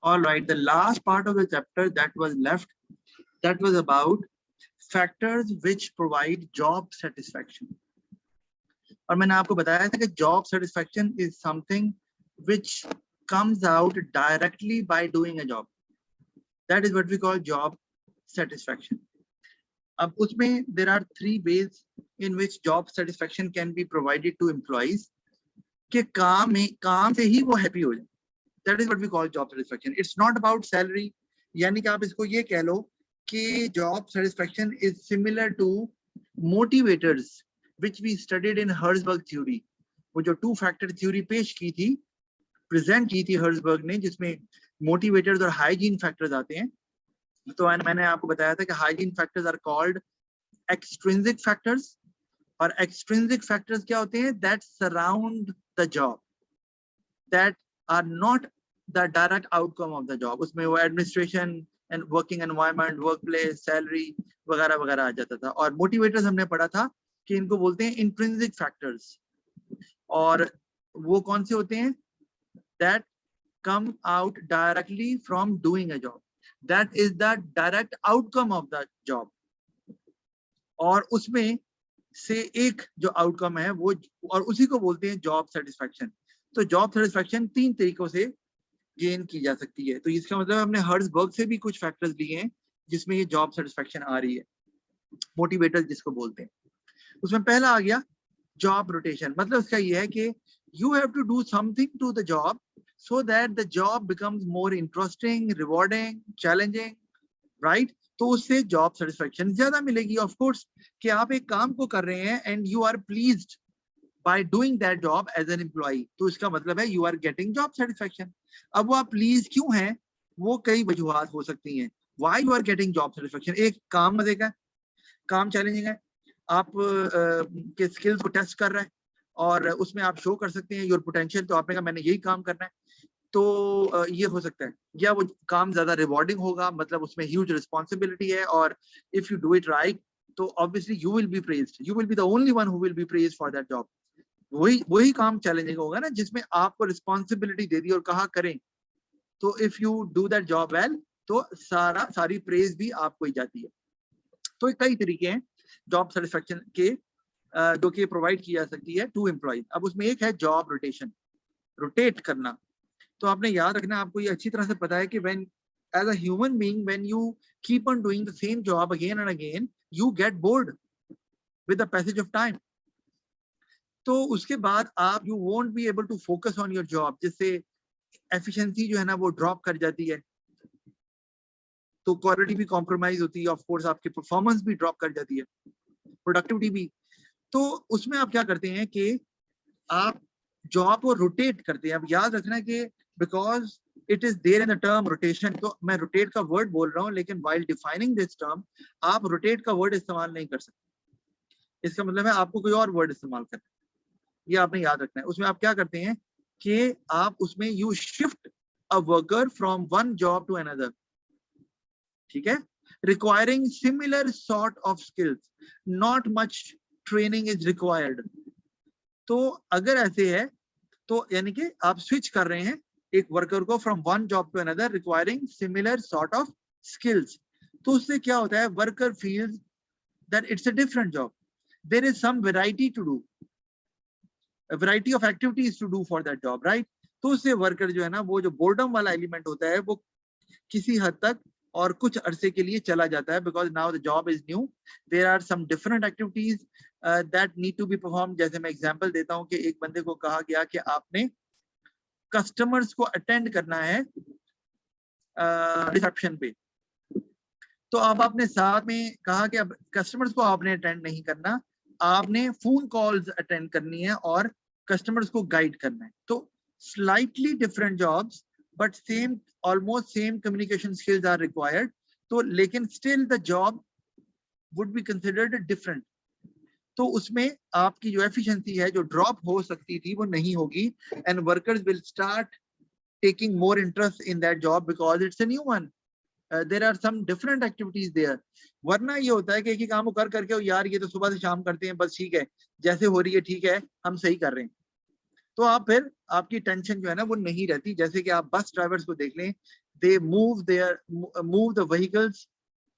All right, the last part of the chapter that was left, that was about factors which provide job satisfaction. और मैंने आपको बताया था कि job satisfaction is something which comes out directly by doing a job. That is what we call job satisfaction. अब उसमें there are 3 ways in which job satisfaction can be provided to employees कि काम से ही वो happy हो जाए. That is what we call job satisfaction. It's not about salary. यानी कि आप इसको ये कह लो कि job satisfaction is similar to motivators which we studied in Herzberg theory. वो जो 2-factor theory पेश की थी, present की थी Herzberg ने, जिसमें motivators और hygiene factors आते हैं. तो मैंने आपको बताया था कि hygiene factors are called extrinsic factors और extrinsic factors क्या होते हैं? That surround the job, that are not the direct outcome of the job. उसमें वो administration and working environment, workplace, salary वगैरह वगैरह आ जाता था. और motivators हमने पढ़ा था कि इनको बोलते हैं intrinsic factors. और वो कौन से होते हैं? That come out directly from doing a job. That is the direct outcome of the job. और उसमें से एक जो outcome है वो, और उसी को बोलते हैं job satisfaction. तो job satisfaction 3 तरीकों से गेन की जा सकती है. तो इसका मतलब हमने हर्ट्जबर्ग से भी कुछ फैक्टर्स लिए हैं जिसमें ये जॉब सेटिस्फेक्शन आ रही है, मोटिवेटर्स जिसको बोलते हैं. उसमें पहला आ गया जॉब रोटेशन. मतलब इसका ये है कि you have to do something to the job so that the job becomes more interesting, rewarding, challenging, right. तो उससे जॉब सेटिस्फेक्शन ज्यादा मिलेगी ऑफ कोर्स कि आप एक काम को कर रहे हैं and you are pleased by doing that job as an employee. तो इसका मतलब है you are getting job satisfaction. अब वो आप प्लीज क्यों हैं, वो कई वजूहात हो सकती हैं. Why you are getting job satisfaction? एक काम मजे का, काम चैलेंजिंग है, आप के स्किल्स को टेस्ट कर रहा है और उसमें आप शो कर सकते हैं योर पोटेंशियल. तो आपने कहा मैंने यही काम करना है, तो ये हो सकता है. या वो काम ज्यादा रिवॉर्डिंग होगा, मतलब उसमें ह्यूज रिस्पॉन्सिबिलिटी है और if you do it right तो obviously you will be praised, you will be the only one who will be praised for that job. वही काम चैलेंजिंग होगा ना जिसमें आपको रिस्पॉन्सिबिलिटी दे दी और कहा करें. तो if you do that job well तो सारी प्रेज भी आपको ही जाती है. तो कई तरीके हैं जॉब सेटिस्फेक्शन के जो कि प्रोवाइड की जा सकती है टू एम्प्लॉयज. अब उसमें एक है जॉब रोटेशन, रोटेट करना. तो आपने याद रखना, आपको ये अच्छी तरह से पता है कि when as a human being when you keep on doing the same job again and again you get bored with the passage of time. तो उसके बाद आप you won't be able to focus on your job, जिससे efficiency जो है ना वो drop कर जाती है. तो क्वालिटी भी कॉम्प्रोमाइज होती है, ऑफ कोर्स आपकी परफॉर्मेंस भी ड्रॉप कर जाती है, प्रोडक्टिविटी भी. तो उसमें आप क्या करते हैं कि आप जॉब को रोटेट करते हैं. अब याद रखना कि because it is there in the term rotation, तो मैं रोटेट का वर्ड बोल रहा हूँ लेकिन व्हाइल डिफाइनिंग दिस टर्म आप रोटेट का वर्ड इस्तेमाल नहीं कर सकते. इसका मतलब है आपको कोई और वर्ड इस्तेमाल करना है, ये आपने याद रखना है. उसमें आप क्या करते हैं कि आप उसमें you shift a worker from one job to another, ठीक है, requiring similar sort of skills, not much training is required. तो अगर ऐसे है तो यानी कि आप स्विच कर रहे हैं एक वर्कर को from one job to another requiring similar sort of skills. तो उससे क्या होता है, worker feels that it's a different job, there is some variety to do, a variety of activities to do for that job, right? तो उससे worker जो है ना वो जो बोर्डम वाला एलिमेंट होता है वो किसी हद तक और कुछ अरसे के लिए चला जाता है, because now the job is new, there are some different activities that need to be perform. जैसे मैं एग्जांपल देता हूँ कि एक बंदे को कहा गया कि आपने कस्टमर्स को अटेंड करना है रिसेप्शन पे. तो अब आपने साथ में कहा कि अब कस्टमर्स को आपने अटेंड नहीं करना, आपने फोन कॉल्स अटेंड करनी है और कस्टमर्स को गाइड करना है. तो slightly different jobs but same, almost same communication skills are required. तो लेकिन still the job would be considered different. तो उसमें आपकी जो एफिशिएंसी है जो ड्रॉप हो सकती थी वो नहीं होगी and workers will start taking more interest in that job because it's a new one. there are some different activities there. वरना ये होता है कि एक ही काम को कर करके यार ये तो सुबह से शाम करते हैं बस, ठीक है जैसे हो रही है ठीक है हम सही कर रहे हैं. तो आप फिर आपकी टेंशन जो है ना वो नहीं रहती. जैसे कि आप बस ड्राइवर्स को देख लें, they move the vehicles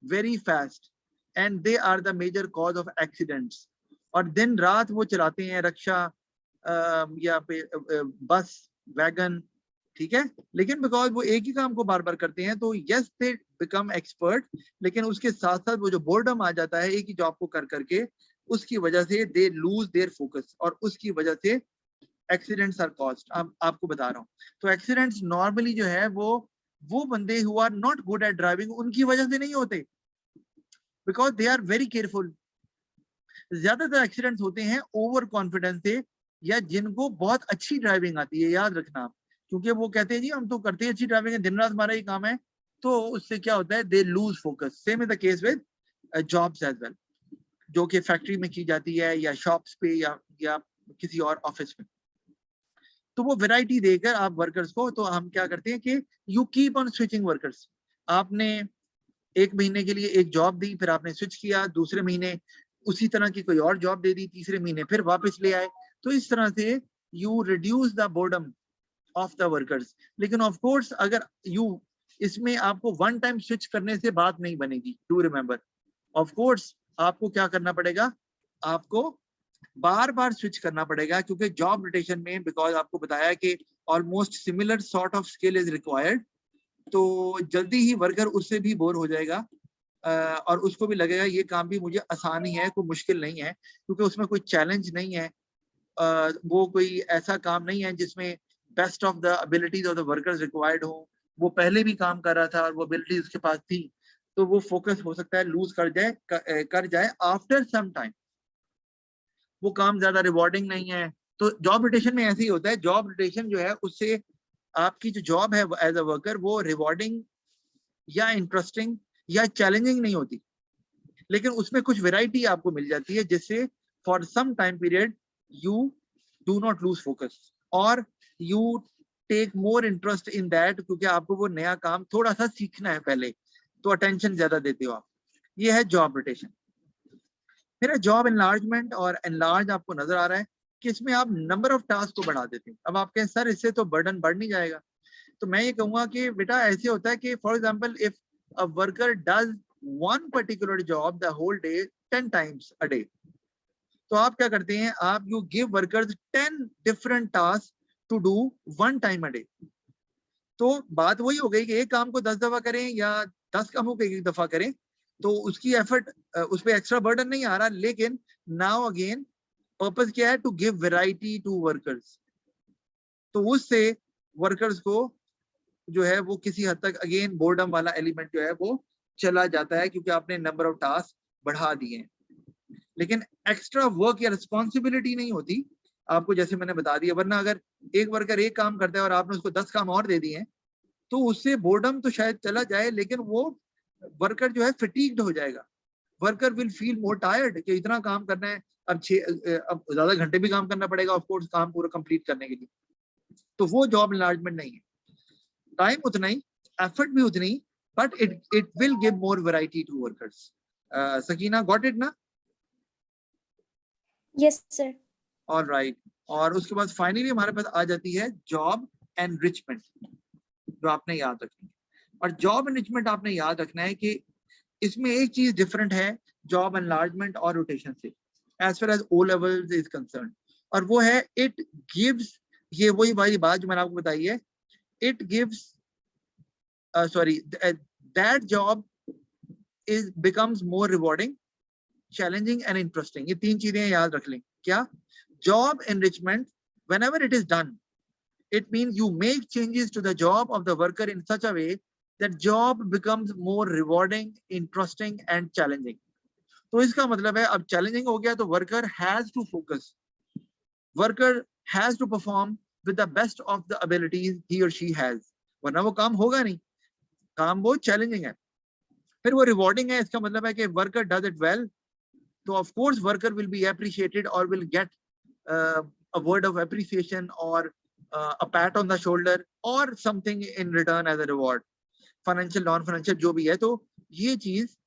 very fast and they are the major cause of accidents. और दिन रात वो चलाते हैं रिक्शा या बस वैगन, ठीक है, लेकिन बिकॉज वो एक ही काम को बार बार करते हैं तो यस दे बिकम एक्सपर्ट, लेकिन उसके साथ साथ वो जो बोर्डम आ जाता है एक ही जॉब को कर करके, उसकी वजह से दे लूज देयर फोकस और उसकी वजह से एक्सीडेंट्स आर कॉज्ड। आपको बता रहा हूँ, तो एक्सीडेंट्स नॉर्मली जो है वो बंदे who are not good at driving उनकी वजह से नहीं होते, because they are very careful. ज्यादातर एक्सीडेंट्स होते हैं ओवर कॉन्फिडेंस से या जिनको बहुत अच्छी ड्राइविंग आती है, याद रखना आप, क्योंकि वो कहते हैं जी हम तो करते हैं अच्छी ड्राइविंग है, दिन रात हमारा ही काम है, तो उससे क्या होता है, they lose focus. Same is the case with jobs as well, जो कि फैक्ट्री में की जाती है या शॉप्स पे या किसी और ऑफिस में। तो वो वैरायटी देकर आप वर्कर्स को, तो हम क्या करते हैं कि you keep on switching workers. आपने एक महीने के लिए एक जॉब दी, फिर आपने स्विच किया, दूसरे महीने उसी तरह की कोई और जॉब दे दी, तीसरे महीने फिर वापस ले आए, तो इस तरह से you reduce the boredom of the workers. लेकिन ऑफ कोर्स अगर यू इसमें आपको वन टाइम स्विच करने से बात नहीं बनेगी, डू रिमेंबर। ऑफ कोर्स आपको क्या करना पड़ेगा, आपको बार बार स्विच करना पड़ेगा, क्योंकि जॉब रोटेशन में बिकॉज आपको बताया कि almost similar sort of skill is required, तो जल्दी ही वर्कर उससे भी बोर हो जाएगा और उसको भी लगेगा ये काम भी मुझे आसान ही है, कोई मुश्किल नहीं है, क्योंकि उसमें कोई चैलेंज नहीं है, वो कोई ऐसा काम नहीं है जिसमें best of the abilities of the workers required हो। वो पहले भी काम कर रहा था और वो एबिलिटीज उसके पास थी, तो वो फोकस हो सकता है लूज कर जाए आफ्टर सम टाइम, वो काम ज्यादा रिवॉर्डिंग नहीं है। तो जॉब रोटेशन में ऐसे ही होता है, जॉब रोटेशन जो है उससे आपकी जो जॉब है एज अ वर्कर वो रिवॉर्डिंग या इंटरेस्टिंग या चैलेंजिंग नहीं होती, लेकिन उसमें कुछ वैरायटी आपको मिल जाती है जिससे for some time period you do not lose focus और you take more interest in that, क्योंकि आपको वो नया काम थोड़ा सा सीखना है पहले, तो अटेंशन ज्यादा देते हो आप। ये है जॉब रोटेशन। फिर जॉब एनलार्जमेंट, और एनलार्ज आपको नजर आ रहा है कि इसमें आप नंबर ऑफ टास्क को बढ़ा देते हैं। अब आप कहें सर इससे तो बर्डन बढ़ नहीं जाएगा, तो मैं ये कहूंगा कि बेटा ऐसे होता है कि for example if a worker does one particular job the whole day 10 times a day, तो आप क्या करते हैं, आप you give workers 10 different task to do one time a day. तो बात वही हो गई कि एक काम को 10 दफा करें या 10 कामों को एक दफा करें, तो उसकी एफर्ट, उस पर एक्स्ट्रा बर्डन नहीं आ रहा, लेकिन नाउ अगेन पर्पस क्या है, to give variety to workers. तो उससे वर्कर्स को जो है वो किसी हद तक अगेन बोर्डम वाला एलिमेंट जो है वो चला जाता है, क्योंकि आपने नंबर ऑफ टास्क बढ़ा दिए हैं, लेकिन एक्स्ट्रा वर्क या रिस्पॉन्सिबिलिटी नहीं होती आपको, जैसे मैंने बता दिया। वरना अगर एक वर्कर एक काम करता है और आपने उसको 10 काम और दे दिए हैं, तो उससे बोर्डम तो शायद चला जाए, लेकिन वो वर्कर जो है फटीग्ड हो जाएगा, worker will feel more tired कि इतना काम करना है, अब ज्यादा घंटे भी काम करना पड़ेगा ऑफ कोर्स काम पूरा कंप्लीट करने के लिए। तो वो जॉब एनलार्जमेंट नहीं है, टाइम उतना ही, एफर्ट भी उतनी, but it will give more variety to workers. Sakina got it ना? Yes sir. ऑलराइट। और उसके बाद फाइनली हमारे पास आ जाती है जॉब एनरिचमेंट, जो आपने याद रखनी है। और जॉब एनरिचमेंट आपने याद रखना है कि इसमें एक चीज डिफरेंट है जॉब एनलार्जमेंट और रोटेशन से, as far as O levels is concern, और वो है इट गिव्स, ये वही वाली बात जो मैंने आपको बताई है, it gives that job becomes more rewarding, challenging and interesting. ये तीन चीजें याद रख लें। क्या? Job enrichment, whenever it is done, it means you make changes to the job of the worker in such a way that job becomes more rewarding, interesting and challenging. तो इसका मतलब है अब challenging हो गया तो worker has to focus, worker has to perform with the best of the abilities he or she has, वरना वो काम होगा नहीं, काम वो चैलेंजिंग है। फिर वो रिवॉर्डिंग है, इसका मतलब है कि वर्कर डज इट वेल, तो of course worker will be appreciated और will get a word of appreciation और a pat on the shoulder और something in return as a reward, financial non financial जो भी है। तो ये चीज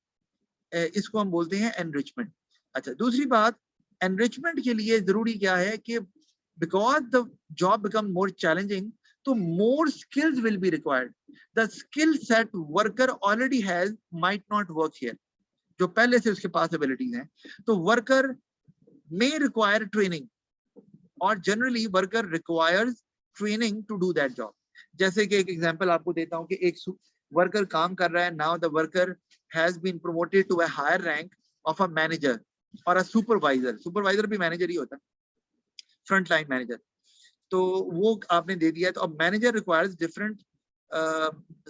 इसको हम बोलते हैं एनरिचमेंट। अच्छा, दूसरी बात, एनरिचमेंट के लिए जरूरी क्या है कि because the job become more challenging, तो more skills will be required. The skill set worker already has might not work here, जो पहले से उसके पास एबिलिटीज हैं, तो वर्कर मे रिक्वायर ट्रेनिंग, और generally worker requires training to do that job. जैसे कि एक एग्जांपल आपको देता हूं कि एक वर्कर काम कर रहा है, now the worker has been promoted to a higher rank of a manager और अ सुपरवाइजर, सुपरवाइजर भी मैनेजर ही होता है, फ्रंट लाइन मैनेजर, तो वो आपने दे दिया है। तो अब मैनेजर रिक्वायर्स डिफरेंट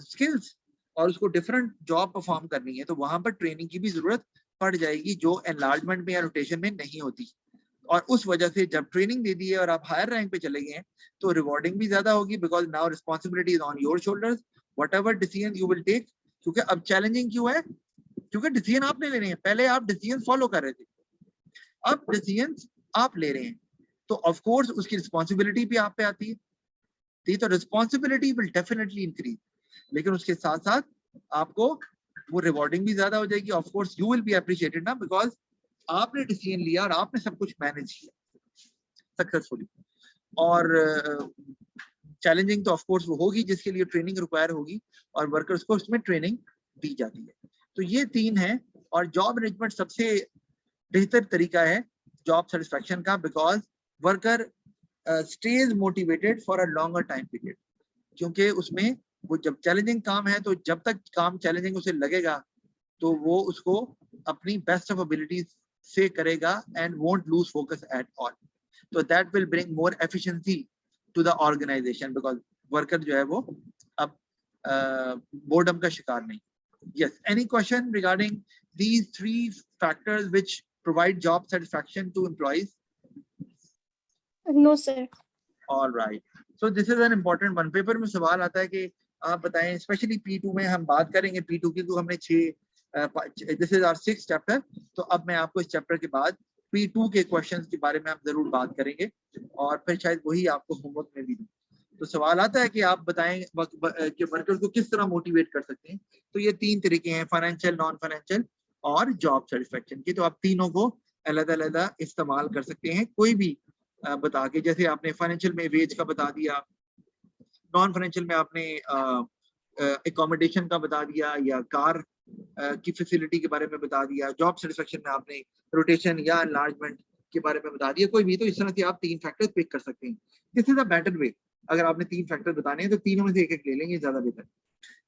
स्किल्स और उसको डिफरेंट जॉब परफॉर्म करनी है, तो वहां पर ट्रेनिंग की भी जरूरत पड़ जाएगी जो एनलार्जमेंट में या रोटेशन में नहीं होती। और उस वजह से जब ट्रेनिंग दे दी है और आप हायर रैंक पे चले गए हैं तो रिवॉर्डिंग भी ज्यादा होगी, because now responsibility is on your shoulders, whatever decision you will take. क्योंकि अब चैलेंजिंग क्यों है? क्योंकि डिसीजन आपने लेने हैं, पहले आप डिसीजन फॉलो कर रहे थे, अब डिसीजन आप ले रहे हैं, तो ऑफ कोर्स उसकी रिस्पॉन्सिबिलिटी भी आप पे आती है, तो रिस्पॉन्सिबिलिटी विल डेफिनेटली इंक्रीज, लेकिन उसके साथ साथ आपको वो रिवॉर्डिंग भी ज्यादा हो जाएगी। Of course you will be appreciated ना, बिकॉज आपने डिसीजन लिया और आपने सब कुछ मैनेज किया सक्सेसफुली। और चैलेंजिंग तो ऑफ कोर्स वो होगी जिसके लिए ट्रेनिंग रिक्वायर होगी और वर्कर्स को उसमें ट्रेनिंग दी जाती है। तो ये तीन है, और जॉब मैनेजमेंट सबसे बेहतर तरीका है जॉब सेटिस्फैक्शन का, because worker stage motivated for a longer time period, क्योंकि उसमें वो जब चैलेंजिंग काम है तो जब तक काम चैलेंजिंग उसे लगेगा तो वो उसको अपनी बेस्ट ऑफ एबिलिटीज से करेगा and won't lose focus at all. तो that will bring more efficiency to the organisation, because worker जो है वो अब बोर्डम का शिकार नहीं। Yes, any question regarding these three factors which provide job satisfaction to employees? No sir. All right, so this is an important one. Paper में सवाल आता है कि आप बताएं, स्पेशली P2 में हम बात करेंगे P2 की, तो हमने 6 this is our 6th chapter, तो अब मैं आपको इस चैप्टर के बाद P2 के क्वेश्चंस के बारे में हम जरूर बात करेंगे और फिर शायद वही आपको होमवर्क में भी दूं। तो सवाल आता है कि आप बताएं कि वर्कर्स को किस तरह मोटिवेट कर सकते हैं। तो ये 3 तरीके हैं, फाइनेंशियल, नॉन फाइनेंशियल और जॉब सेटिस्फैक्शन की। तो आप तीनों को अलग-अलग इस्तेमाल कर सकते हैं, कोई भी बता के। जैसे आपने फाइनेंशियल में वेज का बता दिया, नॉन फाइनेंशियल में आपने एकोमोडेशन का बता दिया या कार की फैसिलिटी के बारे में बता दिया, जॉब सेटिस्फैक्शन में आपने रोटेशन या एनलार्जमेंट के बारे में बता दिया, कोई भी। तो इस तरह से आप 3 फैक्टर्स पिक कर सकते हैं। This is a better way. अगर आपने 3 फैक्टर बताने हैं तो तीनों में से एक ले लेंगे, ज्यादा बेहतर।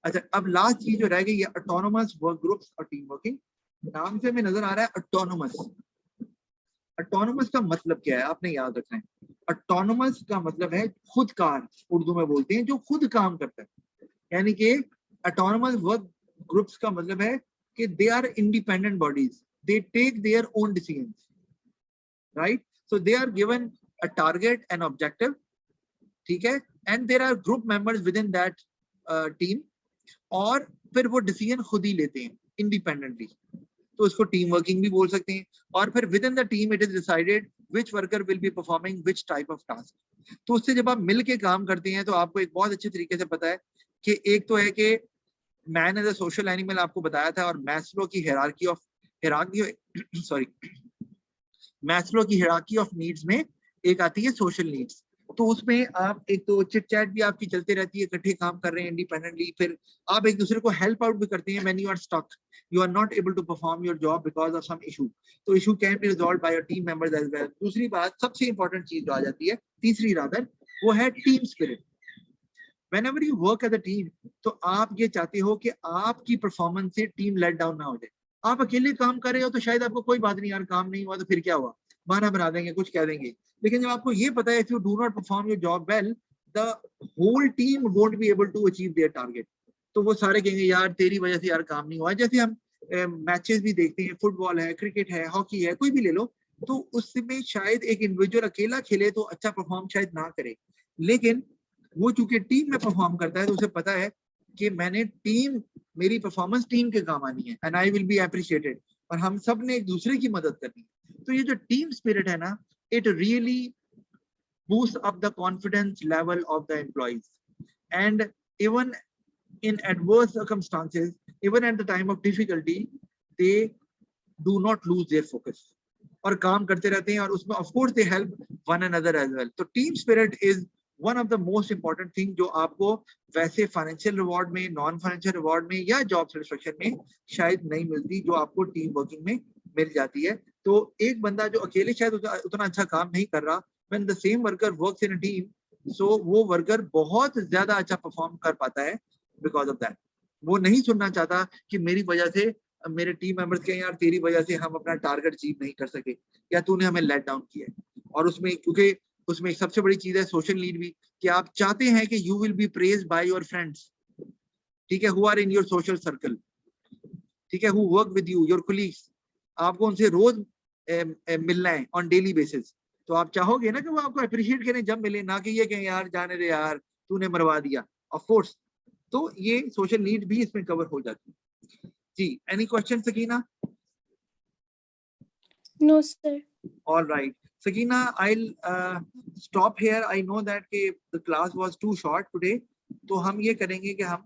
अच्छा, अब लास्ट चीज जो रह गई है ऑटोनोमस वर्क ग्रुप्स और टीम वर्किंग। नाम से हमें नजर आ रहा है ऑटोनोमस। ऑटोनोमस का मतलब क्या है आपने याद रखना है। ऑटोनोमस का मतलब है खुदकार, उर्दू में बोलते हैं जो खुद काम करता है। यानी कि ऑटोनोमस वर्क ग्रुप्स का मतलब है कि they are independent bodies, they take their own decisions, right. So they are given a target and objective, ठीक है, and there are group members within that team, और फिर वो डिसीजन खुद ही लेते हैं इंडिपेंडेंटली, तो उसको टीम वर्किंग भी बोल सकते हैं। और फिर with in the team it is decided which worker will be performing which type of task. तो उससे जब आप मिल के काम करते हैं तो आपको एक बहुत अच्छे तरीके से पता है कि एक तो है कि man as a social animal आपको बताया था, और मैस्लो की हायरार्की ऑफ नीड्स में एक आती है सोशल नीड्स। तो उसमें आप एक तो चिट चैट भी आपकी चलती रहती है, इकट्ठे काम कर रहे हैं इंडिपेंडेंटली, फिर आप एक दूसरे को हेल्प आउट भी करते हैं when you are stuck, you are not able to perform your job because of some issue, तो issue can be resolved by your team members as well. दूसरी बात, सबसे इंपॉर्टेंट चीज जो आ जाती है, तीसरी रादर, वो है team spirit. Whenever you work as a team, तो आप ये चाहते हो कि आपकी परफॉर्मेंस से टीम लेट डाउन ना हो जाए। आप अकेले काम कर रहे हो तो शायद आपको कोई बात नहीं, यार काम नहीं हुआ तो फिर क्या हुआ, बहाना बना देंगे, कुछ कह देंगे। लेकिन जब आपको ये पता है if you do not perform your job well, the whole team won't be able to achieve their target, तो वो सारे कहेंगे यार तेरी वजह से यार काम नहीं हुआ। जैसे हम मैचेस भी देखते हैं, फुटबॉल है, क्रिकेट है, हॉकी है, कोई भी ले लो, तो उसमें शायद एक इंडिविजुअल अकेला खेले तो अच्छा परफॉर्म शायद ना करे, लेकिन वो चूंकि टीम में परफॉर्म करता है तो उसे पता है कि मैंने टीम, मेरी परफॉर्मेंस टीम के काम आनी है and I will be appreciated, और हम सब ने एक दूसरे की मदद करनी है। तो ये जो टीम स्पिरिट है ना, it really boosts up the confidence level of the employees, and even in adverse circumstances, even at the time of difficulty, they do not lose their focus और काम करते रहते हैं, और उसमें of course they help one another as well. तो team spirit is one of the most important thing जो आपको वैसे फाइनेंशियल रिवॉर्ड में, नॉन फाइनेंशियल रिवॉर्ड में या जॉब सेटिस्फेक्शन में शायद नहीं मिलती, जो आपको टीम वर्किंग में मिल जाती है। तो एक बंदा जो अकेले शायद उतना अच्छा काम नहीं कर रहा, when the same worker works in a team, so वो वर्कर बहुत ज्यादा अच्छा परफॉर्म कर पाता है बिकॉज ऑफ दैट। वो नहीं सुनना चाहता कि मेरी वजह से मेरे टीम मेंबर्स के यार तेरी वजह से हम अपना टारगेट अचीव नहीं कर सके, या तूने हमें लेट डाउन किया है। और उसमें क्योंकि उसमें एक सबसे बड़ी चीज है सोशल नीड भी, कि आप चाहते हैं कि you will be praised by your friends, ठीक है, who are in your social circle, ठीक है, who work with you, your colleagues, आपको उनसे रोज मिलना है ऑन डेली बेसिस। तो आप चाहोगे ना कि वो आपको अप्रिशिएट करें जब मिले, ना कि ये कहें यार जाने दे यार तूने मरवा दिया। ऑफ कोर्स, तो ये सोशल नीड भी इसमें कवर हो जाती है। जी, any question Sakina? No, sir. All right, Sakina, I'll stop here. I know that the class was too short today, तो हम ये करेंगे कि हम